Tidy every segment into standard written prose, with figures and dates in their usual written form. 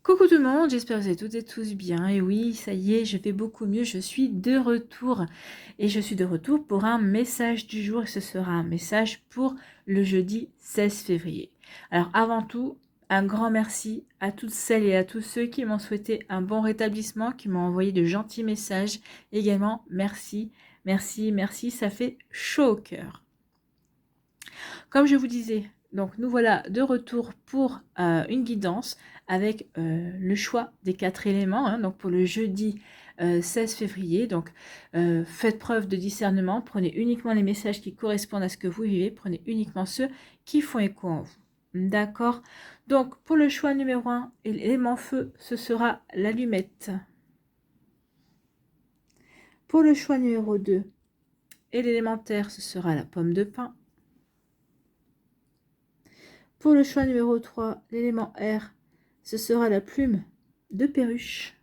Coucou tout le monde, j'espère que vous allez toutes et tous bien. Et oui, ça y est, je vais beaucoup mieux, je suis de retour. Et je suis de retour pour un message du jour et ce sera un message pour le jeudi 16 février. Alors avant tout, un grand merci à toutes celles et à tous ceux qui m'ont souhaité un bon rétablissement, qui m'ont envoyé de gentils messages. Également, merci, merci, merci, ça fait chaud au cœur. Comme je vous disais, donc nous voilà de retour pour une guidance avec le choix des 4 éléments, hein, donc pour le jeudi 16 février. Donc faites preuve de discernement, prenez uniquement les messages qui correspondent à ce que vous vivez, prenez uniquement ceux qui font écho en vous. D'accord. Donc pour le choix numéro 1, l'élément feu, ce sera l'allumette. Pour le choix numéro 2, et l'élémentaire, ce sera la pomme de pin. Pour le choix numéro 3, l'élément R, ce sera la plume de perruche.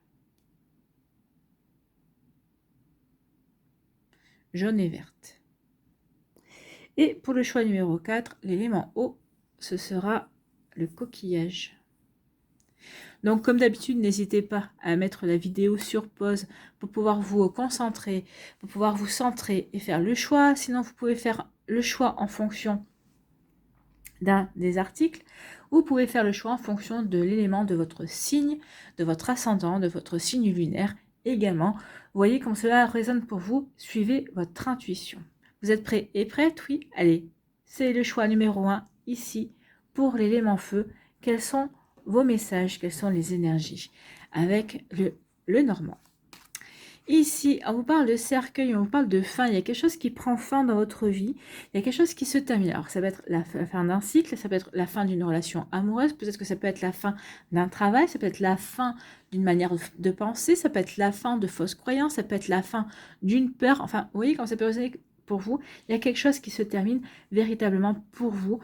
Jaune et verte. Et pour le choix numéro 4, l'élément O, ce sera le coquillage. Donc comme d'habitude, n'hésitez pas à mettre la vidéo sur pause pour pouvoir vous concentrer, pour pouvoir vous centrer et faire le choix. Sinon, vous pouvez faire le choix en fonction d'un des articles, ou vous pouvez faire le choix en fonction de l'élément de votre signe, de votre ascendant, de votre signe lunaire également. Vous voyez comme cela résonne pour vous, suivez votre intuition. Vous êtes prêts et prêtes? Oui, allez, c'est le choix numéro 1 ici pour l'élément feu. Quels sont vos messages, quelles sont les énergies avec le normand? Ici, on vous parle de cercueil, on vous parle de fin. Il y a quelque chose qui prend fin dans votre vie. Il y a quelque chose qui se termine. Alors, ça peut être la fin d'un cycle, ça peut être la fin d'une relation amoureuse, peut-être que ça peut être la fin d'un travail, ça peut être la fin d'une manière de penser, ça peut être la fin de fausses croyances, ça peut être la fin d'une peur. Enfin, vous voyez, quand ça peut résonner pour vous, il y a quelque chose qui se termine véritablement pour vous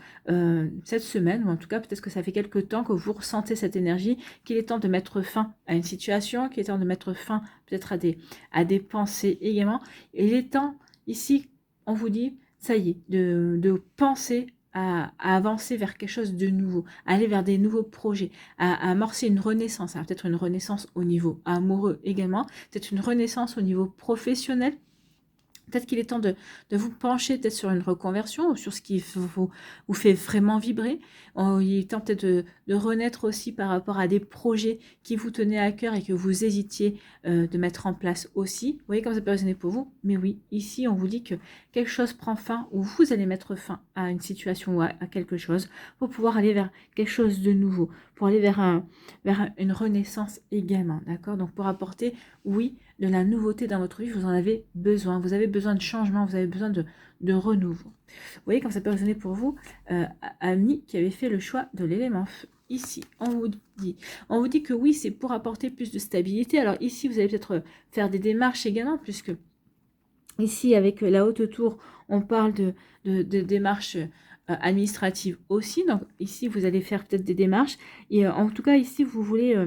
cette semaine, ou en tout cas, peut-être que ça fait quelque temps que vous ressentez cette énergie, qu'il est temps de mettre fin à une situation, qu'il est temps de mettre fin peut-être à des pensées également. Et il est temps, ici, on vous dit, ça y est, de penser à avancer vers quelque chose de nouveau, à aller vers des nouveaux projets, à amorcer une renaissance, hein, peut-être une renaissance au niveau amoureux également, peut-être une renaissance au niveau professionnel. Peut-être qu'il est temps de vous pencher peut-être sur une reconversion ou sur ce qui vous fait vraiment vibrer. Il est temps peut-être de renaître aussi par rapport à des projets qui vous tenaient à cœur et que vous hésitiez de mettre en place aussi. Vous voyez comme ça peut résonner pour vous? Mais oui, ici on vous dit que quelque chose prend fin ou vous allez mettre fin à une situation ou à quelque chose pour pouvoir aller vers quelque chose de nouveau, pour aller vers une renaissance également. D'accord? Donc pour apporter, oui, de la nouveauté dans votre vie, vous en avez besoin. Vous avez besoin de changement, vous avez besoin de renouveau. Vous voyez comme ça peut résonner pour vous, Ami qui avait fait le choix de l'élément feu. Ici, on vous dit que oui, c'est pour apporter plus de stabilité. Alors ici, vous allez peut-être faire des démarches également, puisque ici, avec la haute tour, on parle de démarches administratives aussi. Donc ici, vous allez faire peut-être des démarches. Et en tout cas, ici, vous voulez...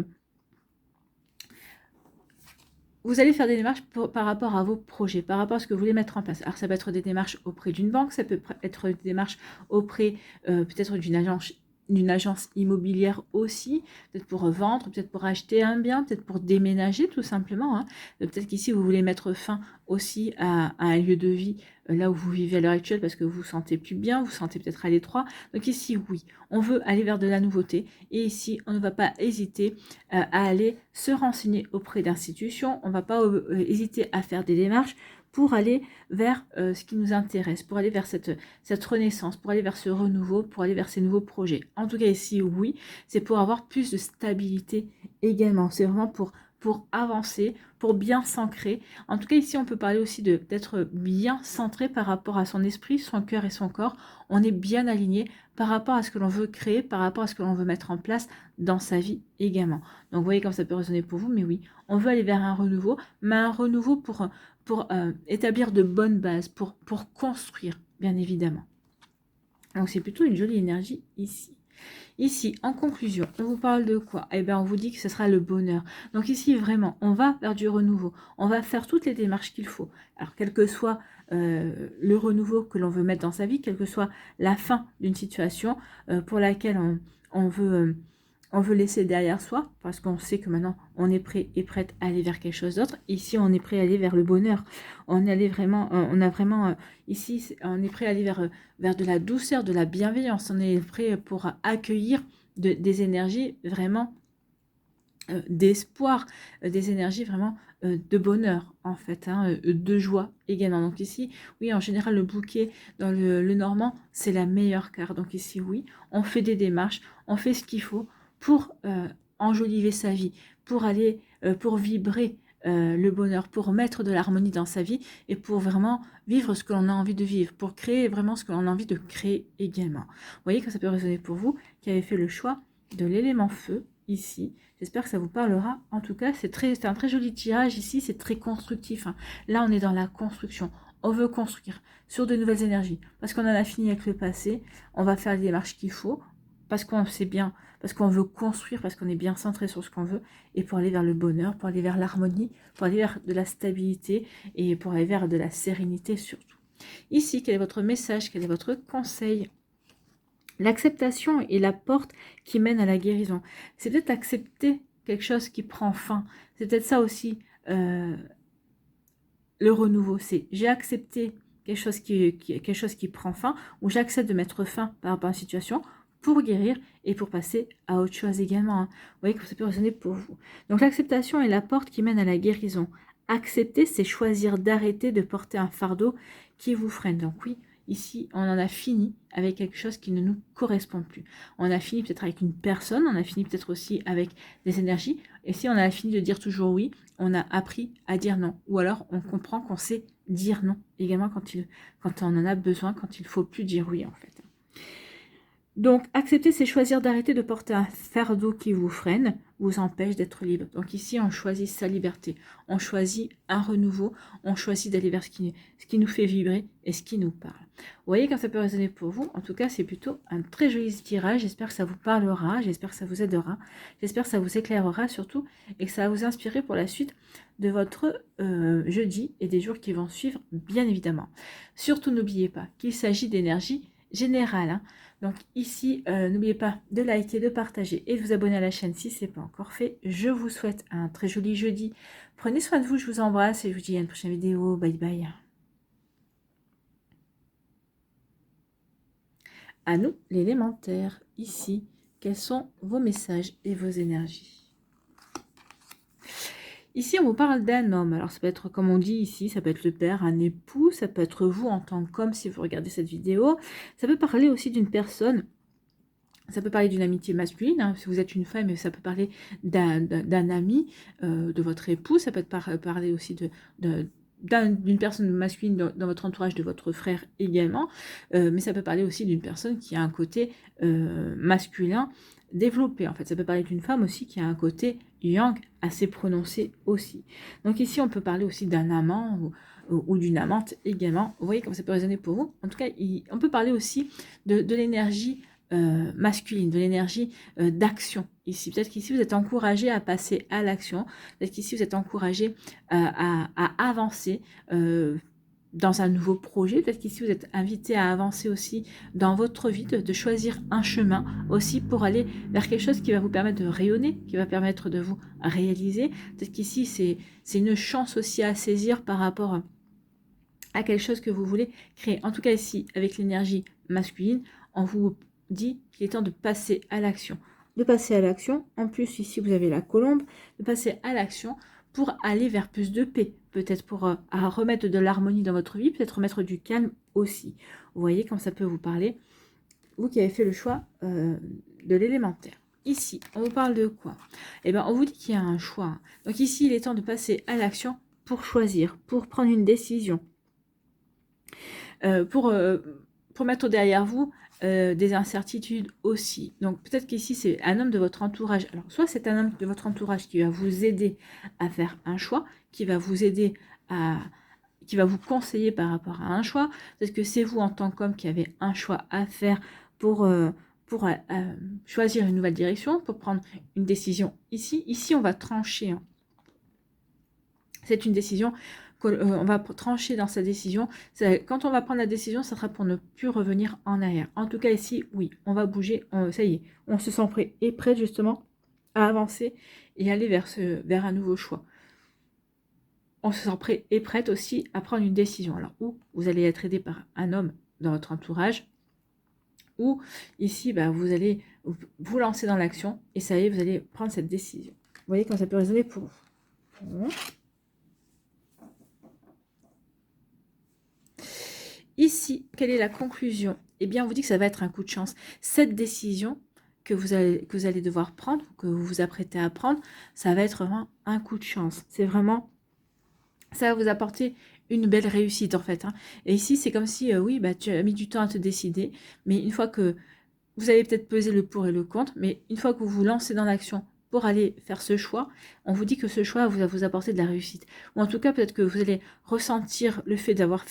vous allez faire des démarches par rapport à vos projets, par rapport à ce que vous voulez mettre en place. Alors, ça peut être des démarches auprès d'une banque, ça peut être des démarches auprès peut-être d'une agence immobilière aussi, peut-être pour vendre, peut-être pour acheter un bien, peut-être pour déménager tout simplement. Hein. Peut-être qu'ici, vous voulez mettre fin aussi à un lieu de vie là où vous vivez à l'heure actuelle parce que vous vous sentez plus bien, vous vous sentez peut-être à l'étroit. Donc ici, oui, on veut aller vers de la nouveauté et ici, on ne va pas hésiter à aller se renseigner auprès d'institutions. On ne va pas hésiter à faire des démarches pour aller vers ce qui nous intéresse, pour aller vers cette renaissance, pour aller vers ce renouveau, pour aller vers ces nouveaux projets. En tout cas ici, oui, c'est pour avoir plus de stabilité également. C'est vraiment pour avancer, pour bien s'ancrer. En tout cas, ici, on peut parler aussi d'être bien centré par rapport à son esprit, son cœur et son corps. On est bien aligné par rapport à ce que l'on veut créer, par rapport à ce que l'on veut mettre en place dans sa vie également. Donc, vous voyez comme ça peut résonner pour vous, mais oui, on veut aller vers un renouveau, mais un renouveau pour établir de bonnes bases, pour construire, bien évidemment. Donc, c'est plutôt une jolie énergie ici. Ici, en conclusion, on vous parle de quoi? Eh bien, on vous dit que ce sera le bonheur. Donc ici, vraiment, on va vers du renouveau. On va faire toutes les démarches qu'il faut. Alors, quel que soit le renouveau que l'on veut mettre dans sa vie, quelle que soit la fin d'une situation pour laquelle on veut on veut laisser derrière soi, parce qu'on sait que maintenant, on est prêt et prête à aller vers quelque chose d'autre. Ici, on est prêt à aller vers le bonheur. On a vraiment, ici, on est prêt à aller vers de la douceur, de la bienveillance. On est prêt pour accueillir des énergies vraiment d'espoir, des énergies vraiment de bonheur en fait, hein, de joie également. Donc ici, oui, en général, le bouquet dans le normand, c'est la meilleure carte. Donc ici, oui, on fait des démarches, on fait ce qu'il faut pour enjoliver sa vie, pour aller, pour vibrer le bonheur, pour mettre de l'harmonie dans sa vie et pour vraiment vivre ce que l'on a envie de vivre, pour créer vraiment ce que l'on a envie de créer également. Vous voyez que ça peut résonner pour vous qui avez fait le choix de l'élément feu ici. J'espère que ça vous parlera. En tout cas, c'est un très joli tirage ici, c'est très constructif, hein. Là, on est dans la construction. On veut construire sur de nouvelles énergies. Parce qu'on en a fini avec le passé, on va faire les démarches qu'il faut, parce qu'on sait bien, parce qu'on veut construire, parce qu'on est bien centré sur ce qu'on veut, et pour aller vers le bonheur, pour aller vers l'harmonie, pour aller vers de la stabilité, et pour aller vers de la sérénité surtout. Ici, quel est votre message, quel est votre conseil ? L'acceptation est la porte qui mène à la guérison. C'est peut-être accepter quelque chose qui prend fin. C'est peut-être ça aussi, le renouveau. C'est j'ai accepté quelque chose quelque chose qui prend fin, ou j'accepte de mettre fin par rapport à une situation pour guérir et pour passer à autre chose également, hein. Vous voyez que ça peut résonner pour vous. Donc l'acceptation est la porte qui mène à la guérison. Accepter, c'est choisir d'arrêter de porter un fardeau qui vous freine. Donc oui, ici, on en a fini avec quelque chose qui ne nous correspond plus. On a fini peut-être avec une personne, on a fini peut-être aussi avec des énergies. Et si on a fini de dire toujours oui, on a appris à dire non. Ou alors, on comprend qu'on sait dire non également quand on en a besoin, quand il ne faut plus dire oui en fait. Donc, accepter, c'est choisir d'arrêter de porter un fardeau qui vous freine, vous empêche d'être libre. Donc ici, on choisit sa liberté, on choisit un renouveau, on choisit d'aller vers ce qui nous fait vibrer et ce qui nous parle. Vous voyez quand ça peut résonner pour vous. En tout cas, c'est plutôt un très joli tirage. J'espère que ça vous parlera, j'espère que ça vous aidera, j'espère que ça vous éclairera surtout et que ça va vous inspirer pour la suite de votre jeudi et des jours qui vont suivre, bien évidemment. Surtout, n'oubliez pas qu'il s'agit d'énergie générale, hein. Donc ici, n'oubliez pas de liker, de partager et de vous abonner à la chaîne si ce n'est pas encore fait. Je vous souhaite un très joli jeudi. Prenez soin de vous, je vous embrasse et je vous dis à une prochaine vidéo. Bye bye. À nous, l'élémentaire. Ici, quels sont vos messages et vos énergies ? Ici, on vous parle d'un homme. Alors, ça peut être, comme on dit ici, ça peut être le père, un époux, ça peut être vous en tant qu'homme si vous regardez cette vidéo. Ça peut parler aussi d'une personne, ça peut parler d'une amitié masculine, hein, si vous êtes une femme, ça peut parler d'un ami, de votre époux, ça peut parler aussi d'une personne masculine dans votre entourage, de votre frère également, mais ça peut parler aussi d'une personne qui a un côté masculin développé. En fait, ça peut parler d'une femme aussi qui a un côté yang assez prononcé aussi. Donc ici, on peut parler aussi d'un amant ou d'une amante également. Vous voyez comme ça peut résonner pour vous. En tout cas, on peut parler aussi de l'énergie masculine, de l'énergie d'action ici. Peut-être qu'ici, vous êtes encouragé à passer à l'action. Peut-être qu'ici, vous êtes encouragé à avancer dans un nouveau projet. Peut-être qu'ici, vous êtes invité à avancer aussi dans votre vie, de choisir un chemin aussi pour aller vers quelque chose qui va vous permettre de rayonner, qui va permettre de vous réaliser. Peut-être qu'ici, c'est une chance aussi à saisir par rapport à quelque chose que vous voulez créer. En tout cas, ici, avec l'énergie masculine, on vous dit qu'il est temps de passer à l'action. De passer à l'action. En plus, ici, vous avez la colombe. De passer à l'action pour aller vers plus de paix. Peut-être pour remettre de l'harmonie dans votre vie. Peut-être remettre du calme aussi. Vous voyez comme ça peut vous parler. Vous qui avez fait le choix de l'élémentaire. Ici, on vous parle de quoi? Eh bien, on vous dit qu'il y a un choix. Donc ici, il est temps de passer à l'action pour choisir, pour prendre une décision. Pour mettre derrière vous des incertitudes aussi. Donc peut-être qu'ici c'est un homme de votre entourage. Alors soit c'est un homme de votre entourage qui va vous aider à faire un choix, qui va vous aider qui va vous conseiller par rapport à un choix. Peut-être que c'est vous en tant qu'homme qui avez un choix à faire pour choisir une nouvelle direction, pour prendre une décision ici. Ici on va trancher, hein. C'est une décision on va trancher dans sa décision. Quand on va prendre la décision, ça sera pour ne plus revenir en arrière. En tout cas, ici, oui, on va bouger. Ça y est, on se sent prêt et prêt justement à avancer et aller vers un nouveau choix. On se sent prêt et prête aussi à prendre une décision. Alors, ou vous allez être aidé par un homme dans votre entourage, ou ici, vous allez vous lancer dans l'action et ça y est, vous allez prendre cette décision. Vous voyez quand ça peut résonner pour vous. Ici, quelle est la conclusion? Eh bien, on vous dit que ça va être un coup de chance. Cette décision que vous allez devoir prendre, que vous vous apprêtez à prendre, ça va être vraiment un coup de chance. C'est vraiment, ça va vous apporter une belle réussite en fait. Et ici, c'est comme si, oui, tu as mis du temps à te décider, mais une fois que vous allez peut-être peser le pour et le contre, mais une fois que vous vous lancez dans l'action pour aller faire ce choix, on vous dit que ce choix va vous apporter de la réussite. Ou en tout cas, peut-être que vous allez ressentir le fait d'avoir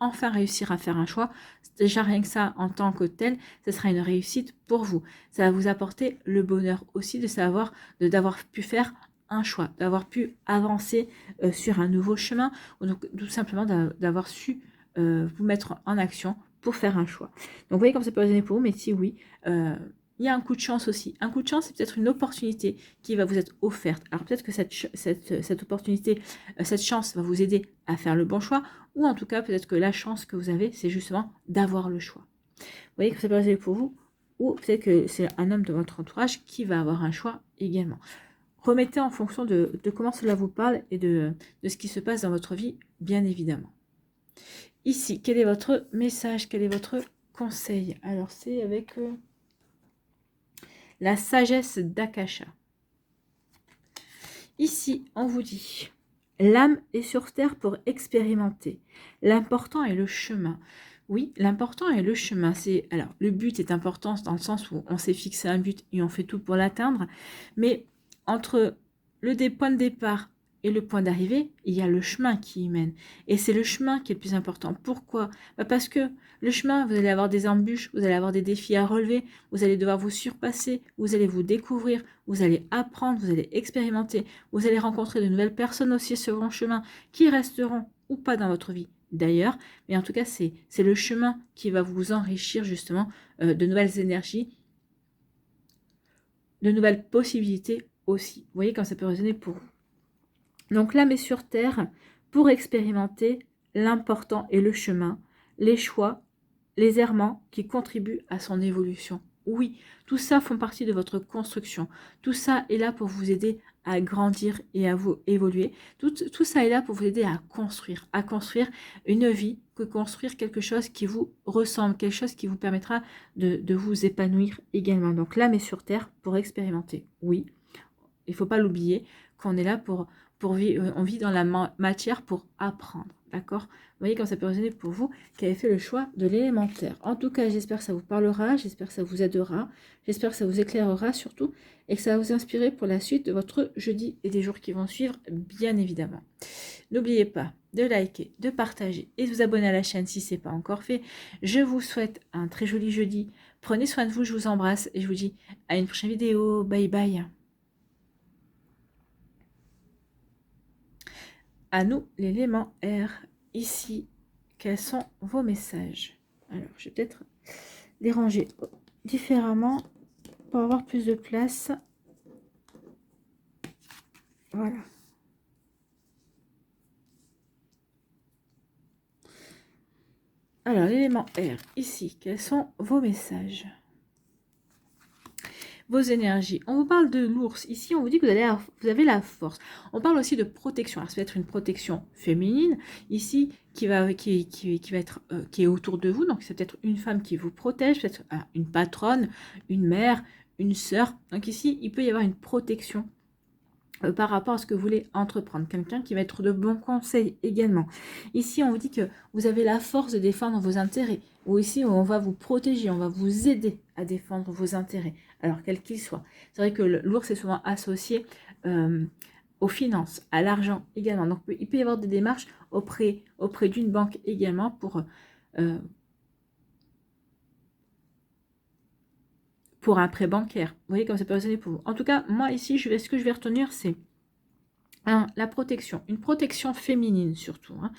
enfin réussi à faire un choix. Déjà rien que ça, en tant que tel, ce sera une réussite pour vous. Ça va vous apporter le bonheur aussi d'avoir pu faire un choix, d'avoir pu avancer sur un nouveau chemin, ou donc tout simplement d'avoir su vous mettre en action pour faire un choix. Donc vous voyez comme ça peut résonner pour vous, mais si oui, il y a un coup de chance aussi. Un coup de chance, c'est peut-être une opportunité qui va vous être offerte. Alors peut-être que cette opportunité, cette chance va vous aider à faire le bon choix, ou en tout cas peut-être que la chance que vous avez, c'est justement d'avoir le choix. Vous voyez que ça peut résonner pour vous, ou peut-être que c'est un homme de votre entourage qui va avoir un choix également. Remettez en fonction de comment cela vous parle et de ce qui se passe dans votre vie, bien évidemment. Ici, quel est votre message? Quel est votre conseil? Alors, c'est avec la sagesse d'Akasha. Ici, on vous dit, l'âme est sur terre pour expérimenter. L'important est le chemin. Oui, l'important est le chemin. Alors, le but est important dans le sens où on s'est fixé un but et on fait tout pour l'atteindre. Mais entre le point de départ et le point d'arrivée, il y a le chemin qui y mène. Et c'est le chemin qui est le plus important. Pourquoi? Parce que le chemin, vous allez avoir des embûches, vous allez avoir des défis à relever, vous allez devoir vous surpasser, vous allez vous découvrir, vous allez apprendre, vous allez expérimenter, vous allez rencontrer de nouvelles personnes aussi sur le chemin qui resteront ou pas dans votre vie d'ailleurs. Mais en tout cas, c'est le chemin qui va vous enrichir justement de nouvelles énergies, de nouvelles possibilités aussi. Vous voyez comme ça peut résonner pour vous. Donc l'âme est sur terre pour expérimenter. L'important est le chemin, les choix, les errements qui contribuent à son évolution. Oui, tout ça font partie de votre construction. Tout ça est là pour vous aider à grandir et à vous évoluer. Tout ça est là pour vous aider à construire une vie, que construire quelque chose qui vous ressemble, quelque chose qui vous permettra de vous épanouir également. Donc l'âme est sur terre pour expérimenter. Oui, il ne faut pas l'oublier qu'on est là pour vivre, on vit dans la matière pour apprendre. D'accord? Vous voyez comme ça peut résonner pour vous qui avez fait le choix de l'élémentaire. En tout cas, j'espère que ça vous parlera, j'espère que ça vous aidera, j'espère que ça vous éclairera surtout et que ça va vous inspirer pour la suite de votre jeudi et des jours qui vont suivre, bien évidemment. N'oubliez pas de liker, de partager et de vous abonner à la chaîne si ce n'est pas encore fait. Je vous souhaite un très joli jeudi. Prenez soin de vous, je vous embrasse et je vous dis à une prochaine vidéo. Bye bye. À nous, l'élément R. Ici, quels sont vos messages? Alors, je vais peut-être les ranger différemment pour avoir plus de place. Voilà. Alors, l'élément R. Ici, quels sont vos messages? Vos énergies. On vous parle de l'ours. Ici, on vous dit que vous avez la force. On parle aussi de protection. Alors, ça va être une protection féminine, ici, qui est autour de vous. Donc, c'est peut-être une femme qui vous protège, peut-être une patronne, une mère, une sœur. Donc, ici, il peut y avoir une protection par rapport à ce que vous voulez entreprendre. Quelqu'un qui va être de bons conseils également. Ici, on vous dit que vous avez la force de défendre vos intérêts. Ou ici, on va vous protéger, on va vous aider à défendre vos intérêts, alors quels qu'ils soient. C'est vrai que l'ours est souvent associé aux finances, à l'argent également. Donc, il peut y avoir des démarches auprès d'une banque également pour un prêt bancaire. Vous voyez comme ça peut résonner pour vous. En tout cas, moi ici, ce que je vais retenir, c'est La protection, une protection féminine surtout, hein.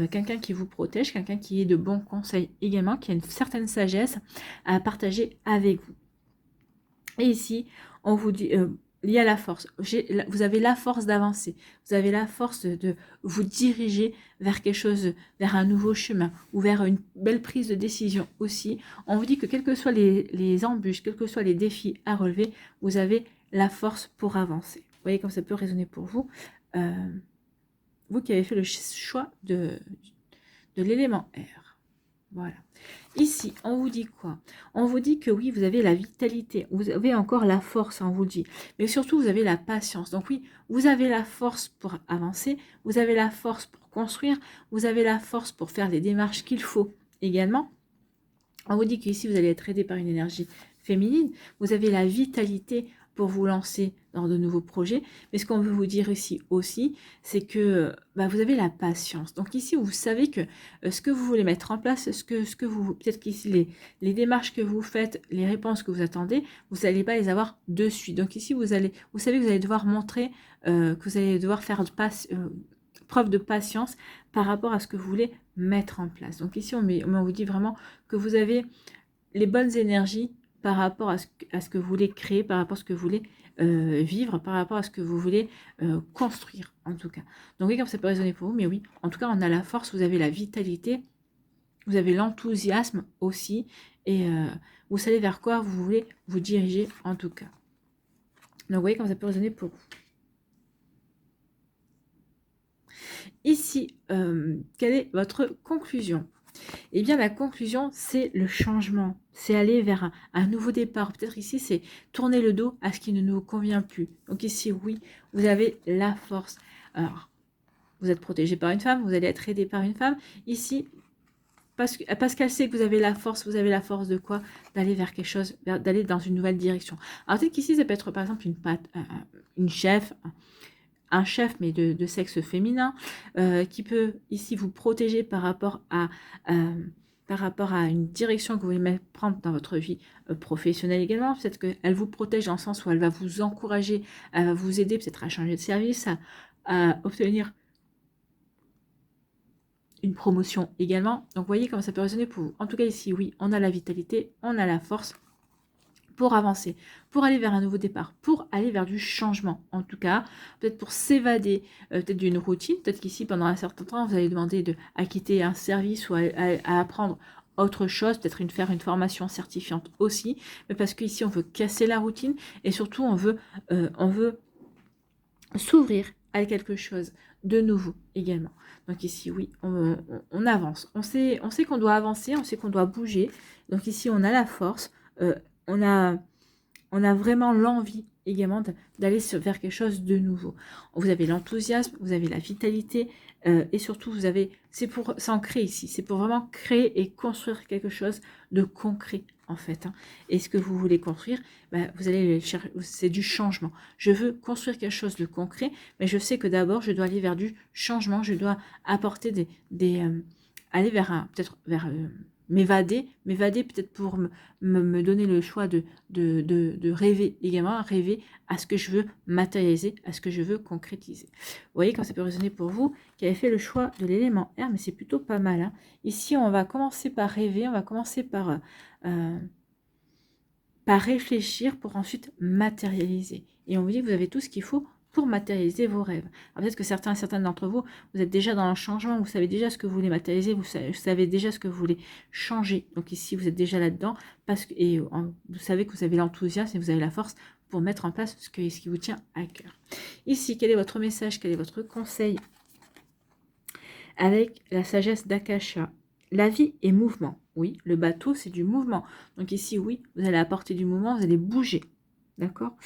Quelqu'un qui vous protège, quelqu'un qui est de bons conseils également, qui a une certaine sagesse à partager avec vous. Et ici, on vous dit, lié à la force, vous avez la force d'avancer, vous avez la force de vous diriger vers quelque chose, vers un nouveau chemin, ou vers une belle prise de décision aussi. On vous dit que quels que soient les embûches, quels que soient les défis à relever, vous avez la force pour avancer. Vous voyez comme ça peut résonner pour vous. Vous qui avez fait le choix de l'élément R. Voilà. Ici, on vous dit quoi? On vous dit que oui, vous avez la vitalité, vous avez encore la force, on vous le dit. Mais surtout, vous avez la patience. Donc oui, vous avez la force pour avancer, vous avez la force pour construire, vous avez la force pour faire les démarches qu'il faut également. On vous dit qu'ici, vous allez être aidé par une énergie féminine. Vous avez la vitalité pour vous lancer dans de nouveaux projets. Mais ce qu'on veut vous dire ici aussi, c'est que vous avez la patience. Donc ici, vous savez que ce que vous voulez mettre en place, ce que vous, peut-être qu'ici, les démarches que vous faites, les réponses que vous attendez, vous n'allez pas les avoir de suite. Donc ici, vous savez que vous allez devoir montrer, que vous allez devoir faire preuve de patience par rapport à ce que vous voulez mettre en place. Donc ici, on vous dit vraiment que vous avez les bonnes énergies par rapport à ce que vous voulez créer, par rapport à ce que vous voulez vivre, par rapport à ce que vous voulez construire, en tout cas. Donc oui, comme ça peut résonner pour vous, mais oui, en tout cas, on a la force, vous avez la vitalité, vous avez l'enthousiasme aussi, et vous savez vers quoi vous voulez vous diriger, en tout cas. Donc vous voyez, comme ça peut résonner pour vous. Ici, quelle est votre conclusion? Eh bien, la conclusion, c'est le changement. C'est aller vers un nouveau départ. Peut-être ici, c'est tourner le dos à ce qui ne nous convient plus. Donc ici, oui, vous avez la force. Alors, vous êtes protégé par une femme, vous allez être aidé par une femme. Ici, parce qu'elle sait que vous avez la force de quoi? D'aller vers quelque chose, d'aller dans une nouvelle direction. Alors peut-être qu'ici, ça peut être par exemple une chef, un chef, mais de sexe féminin, qui peut ici vous protéger par rapport à une direction que vous voulez prendre dans votre vie professionnelle également. Peut-être qu'elle vous protège dans le sens où elle va vous encourager, elle va vous aider peut-être à changer de service, à obtenir une promotion également. Donc, vous voyez comment ça peut résonner pour vous. En tout cas, ici, oui, on a la vitalité, on a la force pour avancer, pour aller vers un nouveau départ, pour aller vers du changement, en tout cas, peut-être pour s'évader peut-être d'une routine, peut-être qu'ici, pendant un certain temps, vous allez demander à quitter un service ou à apprendre autre chose, peut-être faire une formation certifiante aussi, mais parce qu'ici, on veut casser la routine et surtout, on veut s'ouvrir à quelque chose de nouveau également. Donc ici, oui, on avance. On sait qu'on doit avancer, on sait qu'on doit bouger. Donc ici, on a la force, on a vraiment l'envie également d'aller vers quelque chose de nouveau. Vous avez l'enthousiasme, vous avez la vitalité et surtout c'est pour s'ancrer ici, c'est pour vraiment créer et construire quelque chose de concret en fait. Et ce que vous voulez construire, vous allez chercher, c'est du changement. Je veux construire quelque chose de concret, mais je sais que d'abord je dois aller vers du changement, je dois apporter aller vers peut-être vers m'évader peut-être pour me donner le choix de rêver également, rêver à ce que je veux matérialiser, à ce que je veux concrétiser. Vous voyez quand ça peut résonner pour vous, qui avez fait le choix de l'élément R, mais c'est plutôt pas mal. Hein. Ici, on va commencer par rêver, on va commencer par réfléchir pour ensuite matérialiser. Et on vous dit que vous avez tout ce qu'il faut pour matérialiser vos rêves. Peut-être que certaines d'entre vous, vous êtes déjà dans le changement, vous savez déjà ce que vous voulez matérialiser, vous savez déjà ce que vous voulez changer. Donc ici, vous êtes déjà là-dedans, vous savez que vous avez l'enthousiasme et vous avez la force pour mettre en place ce qui vous tient à cœur. Ici, quel est votre message, quel est votre conseil avec la sagesse d'Akasha? La vie est mouvement. Oui, le bateau, c'est du mouvement. Donc ici, oui, vous allez apporter du mouvement, vous allez bouger. D'accord ?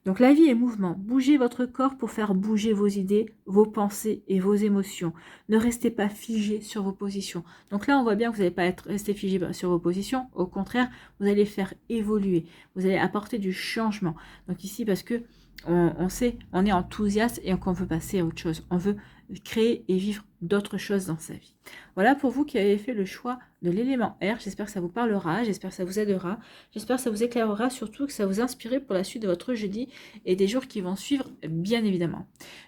Donc la vie est mouvement. Bougez votre corps pour faire bouger vos idées, vos pensées et vos émotions. Ne restez pas figé sur vos positions. Donc là, on voit bien que vous n'allez pas rester figé sur vos positions. Au contraire, vous allez faire évoluer. Vous allez apporter du changement. Donc ici, parce que on sait, on est enthousiaste et qu'on veut passer à autre chose. On veut créer et vivre d'autres choses dans sa vie. Voilà pour vous qui avez fait le choix de l'élément R. J'espère que ça vous parlera, j'espère que ça vous aidera, j'espère que ça vous éclairera, surtout que ça vous inspirera pour la suite de votre jeudi et des jours qui vont suivre, bien évidemment.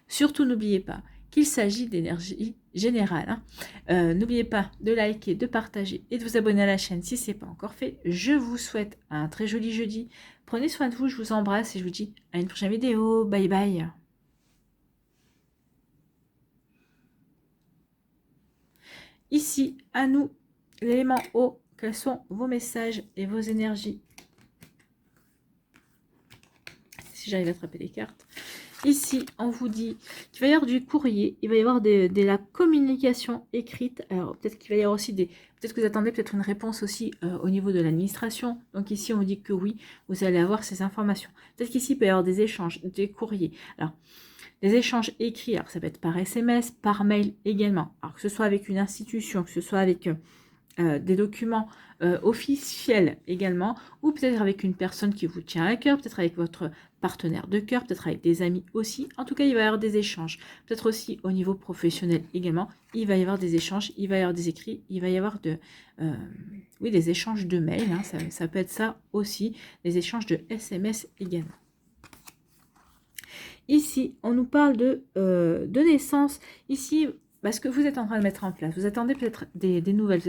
Surtout, n'oubliez pas qu'il s'agit d'énergie générale. N'oubliez pas de liker, de partager et de vous abonner à la chaîne si ce n'est pas encore fait. Je vous souhaite un très joli jeudi. Prenez soin de vous, je vous embrasse et je vous dis à une prochaine vidéo. Bye bye. Ici, à nous, l'élément eau, quels sont vos messages et vos énergies? Si j'arrive à attraper les cartes. Ici, on vous dit qu'il va y avoir du courrier, il va y avoir de la communication écrite. Alors, peut-être qu'il va y avoir aussi peut-être que vous attendez peut-être une réponse aussi au niveau de l'administration. Donc ici, on vous dit que oui, vous allez avoir ces informations. Peut-être qu'ici, il peut y avoir des échanges, des courriers. Alors, des échanges écrits, alors ça peut être par SMS, par mail également. Alors, que ce soit avec une institution, que ce soit avec des documents officiels également, ou peut-être avec une personne qui vous tient à cœur, peut-être avec votre partenaire de cœur, peut-être avec des amis aussi. En tout cas, il va y avoir des échanges. Peut-être aussi au niveau professionnel également, il va y avoir des échanges, il va y avoir des écrits, il va y avoir oui, des échanges de mails, hein, ça peut être ça aussi, des échanges de SMS également. Ici, on nous parle de naissance. Ici, ce que vous êtes en train de mettre en place, vous attendez peut-être des nouvelles,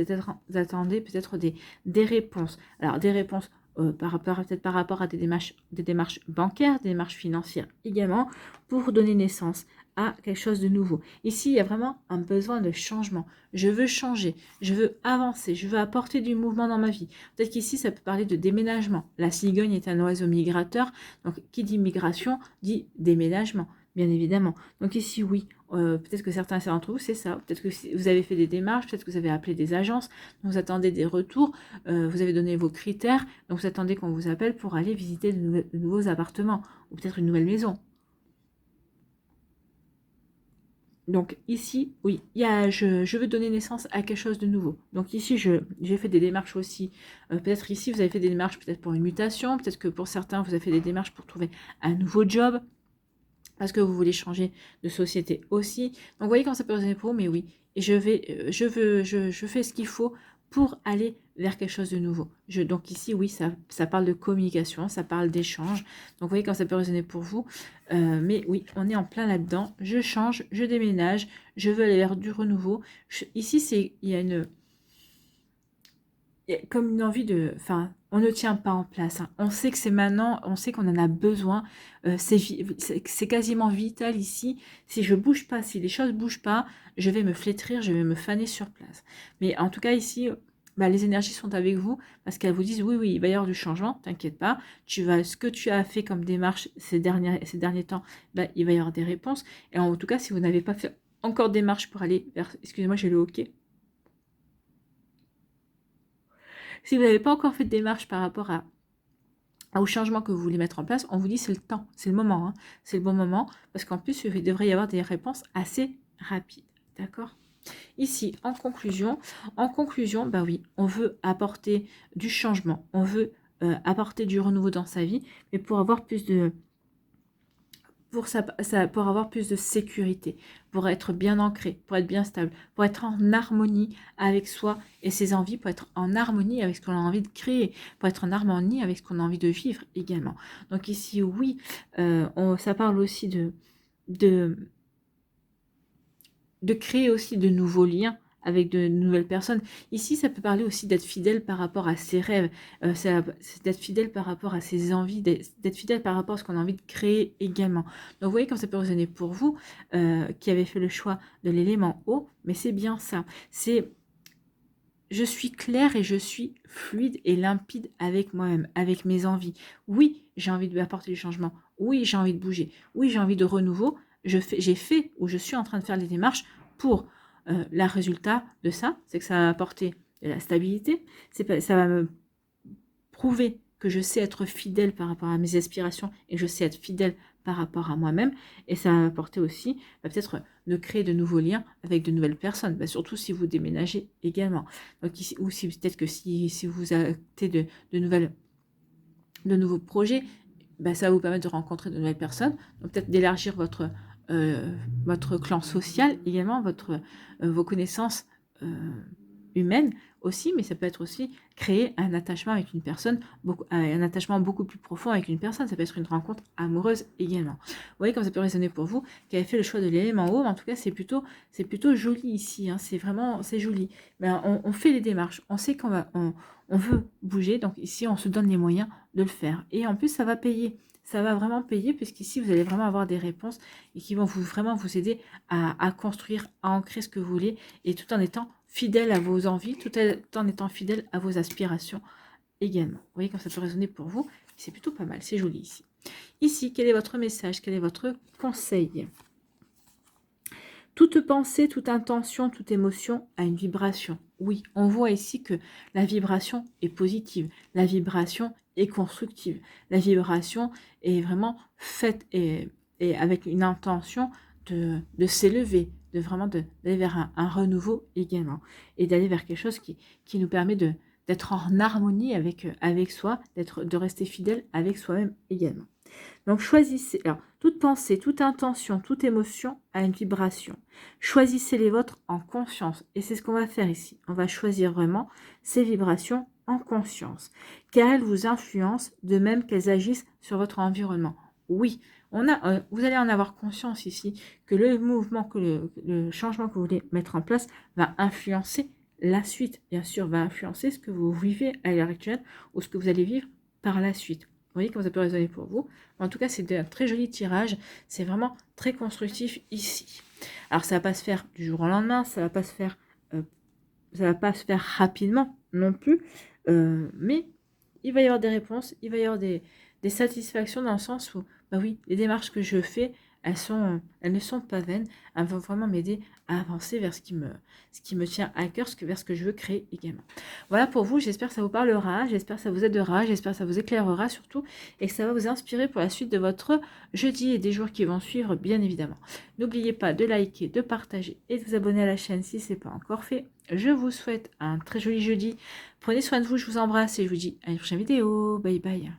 vous attendez peut-être des réponses. Alors, des réponses peut-être par rapport à des démarches bancaires, des démarches financières également, pour donner naissance à quelque chose de nouveau. Ici, il y a vraiment un besoin de changement. Je veux changer, je veux avancer, je veux apporter du mouvement dans ma vie. Peut-être qu'ici, ça peut parler de déménagement. La cigogne est un oiseau migrateur, donc qui dit migration dit déménagement, bien évidemment. Donc ici, oui, peut-être que certains d'entre vous, c'est ça. Peut-être que vous avez fait des démarches, peut-être que vous avez appelé des agences, vous attendez des retours, vous avez donné vos critères, donc vous attendez qu'on vous appelle pour aller visiter de nouveaux appartements, ou peut-être une nouvelle maison. Donc ici, oui, je veux donner naissance à quelque chose de nouveau. Donc ici, j'ai fait des démarches aussi. Peut-être ici, vous avez fait des démarches peut-être pour une mutation. Peut-être que pour certains, vous avez fait des démarches pour trouver un nouveau job. Parce que vous voulez changer de société aussi. Donc vous voyez comment ça peut résonner pour vous, mais oui. Et je fais ce qu'il faut pour aller vers quelque chose de nouveau. Donc ici, oui, ça parle de communication, ça parle d'échange. Donc vous voyez quand ça peut résonner pour vous. Mais oui, on est en plein là-dedans. Je change, je déménage, je veux aller vers du renouveau. Ici, il y a comme une envie de... Enfin, on ne tient pas en place. Hein. On sait que c'est maintenant, on sait qu'on en a besoin. C'est quasiment vital ici. Si je bouge pas, si les choses bougent pas, je vais me flétrir, je vais me faner sur place. Mais en tout cas, ici, les énergies sont avec vous parce qu'elles vous disent oui, oui, il va y avoir du changement, t'inquiète pas. Ce que tu as fait comme démarche ces derniers temps, il va y avoir des réponses. Et en tout cas, si vous n'avez pas fait encore des marches pour aller vers... Excusez-moi, j'ai le hockey. Si vous n'avez pas encore fait de démarche par rapport au changement que vous voulez mettre en place, on vous dit c'est le temps, c'est le moment, hein, c'est le bon moment, parce qu'en plus, il devrait y avoir des réponses assez rapides, d'accord? Ici, en conclusion, oui, on veut apporter du changement, on veut apporter du renouveau dans sa vie, mais pour avoir plus de... Pour avoir plus de sécurité, pour être bien ancré, pour être bien stable, pour être en harmonie avec soi et ses envies, pour être en harmonie avec ce qu'on a envie de créer, pour être en harmonie avec ce qu'on a envie de vivre également. Donc ici, oui, ça parle aussi de créer aussi de nouveaux liens avec de nouvelles personnes. Ici, ça peut parler aussi d'être fidèle par rapport à ses rêves, c'est d'être fidèle par rapport à ses envies, d'être fidèle par rapport à ce qu'on a envie de créer également. Donc, vous voyez comme ça peut résonner pour vous, qui avez fait le choix de l'élément eau, mais c'est bien ça. C'est je suis claire et je suis fluide et limpide avec moi-même, avec mes envies. Oui, j'ai envie de apporter du changement. Oui, j'ai envie de bouger. Oui, j'ai envie de renouveau. J'ai fait ou je suis en train de faire les démarches pour le résultat de ça, c'est que ça va apporter de la stabilité, ça va me prouver que je sais être fidèle par rapport à mes aspirations et je sais être fidèle par rapport à moi-même, et ça va apporter aussi peut-être de créer de nouveaux liens avec de nouvelles personnes, surtout si vous déménagez également. Donc ici, ou si peut-être que si vous actez de nouveaux projets, ça va vous permettre de rencontrer de nouvelles personnes, donc peut-être d'élargir votre votre clan social, également vos connaissances humaines aussi, mais ça peut être aussi créer un attachement avec une personne, un attachement beaucoup plus profond avec une personne. Ça peut être une rencontre amoureuse également. Vous voyez comme ça peut résonner pour vous qui avez fait le choix de l'élément eau. En tout cas, c'est plutôt joli ici. Hein, c'est joli. Mais on fait les démarches. On sait on veut bouger. Donc ici, on se donne les moyens de le faire. Et en plus, ça va payer. Ça va vraiment payer puisqu'ici, vous allez vraiment avoir des réponses et qui vont vraiment vous aider à construire, à ancrer ce que vous voulez et tout en étant fidèle à vos envies, tout en étant fidèle à vos aspirations également. Vous voyez comme ça peut résonner pour vous. C'est plutôt pas mal, c'est joli ici. Ici, quel est votre message? Quel est votre conseil? Toute pensée, toute intention, toute émotion a une vibration. Oui, on voit ici que la vibration est positive, la vibration est constructive, la vibration est vraiment faite et avec une intention de s'élever, de vraiment d'aller vers un renouveau également, et d'aller vers quelque chose qui nous permet d'être en harmonie avec soi, de rester fidèle avec soi-même également. Donc choisissez, alors toute pensée, toute intention, toute émotion a une vibration. Choisissez les vôtres en conscience. Et c'est ce qu'on va faire ici. On va choisir vraiment ces vibrations en conscience. Car elles vous influencent de même qu'elles agissent sur votre environnement. Oui, vous allez en avoir conscience ici que le mouvement, que le changement que vous voulez mettre en place va influencer la suite. Bien sûr, va influencer ce que vous vivez à l'heure actuelle ou ce que vous allez vivre par la suite. Vous voyez comment ça peut résonner pour vous. En tout cas, c'est un très joli tirage. C'est vraiment très constructif ici. Alors, ça ne va pas se faire du jour au lendemain. Ça ne va pas se faire, rapidement non plus. Mais il va y avoir des réponses. Il va y avoir des satisfactions dans le sens où, bah oui, les démarches que je fais, elles ne sont pas vaines. Elles vont vraiment m'aider à avancer vers ce qui me tient à cœur, vers ce que je veux créer également. Voilà pour vous, j'espère que ça vous parlera, j'espère que ça vous aidera, j'espère que ça vous éclairera surtout, et que ça va vous inspirer pour la suite de votre jeudi et des jours qui vont suivre, bien évidemment. N'oubliez pas de liker, de partager et de vous abonner à la chaîne si ce n'est pas encore fait. Je vous souhaite un très joli jeudi. Prenez soin de vous, je vous embrasse et je vous dis à une prochaine vidéo. Bye bye.